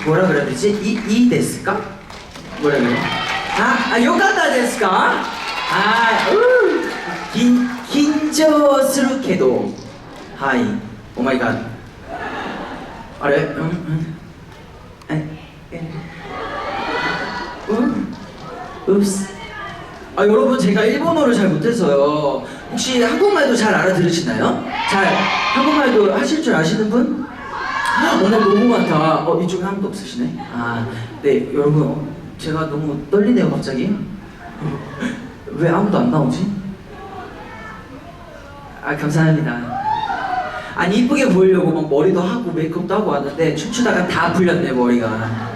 뭐라 그래야 되지? 이 데스까? 뭐라 그래? 요가다 데스까? 긴저스루케도 하이 오마이갓 아래 읍스 여러분 제가 일본어를 잘 못해서요. 혹시 한국말도 잘 알아들으시나요? 잘 한국말도 하실 줄 아시는 분? 어머 너무 많다. 이쪽에 아무도 없으시네. 네 여러분 제가 너무 떨리네요 갑자기. 왜 아무도 안 나오지? 감사합니다. 아니 이쁘게 보이려고 막 머리도 하고 메이크업도 하고 왔는데 춤추다가 다 풀렸네 머리가.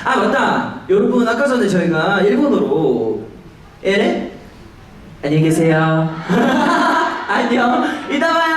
맞다. 여러분 아까 전에 저희가 일본어로 안녕히 계세요. 안녕. 이따 봐요.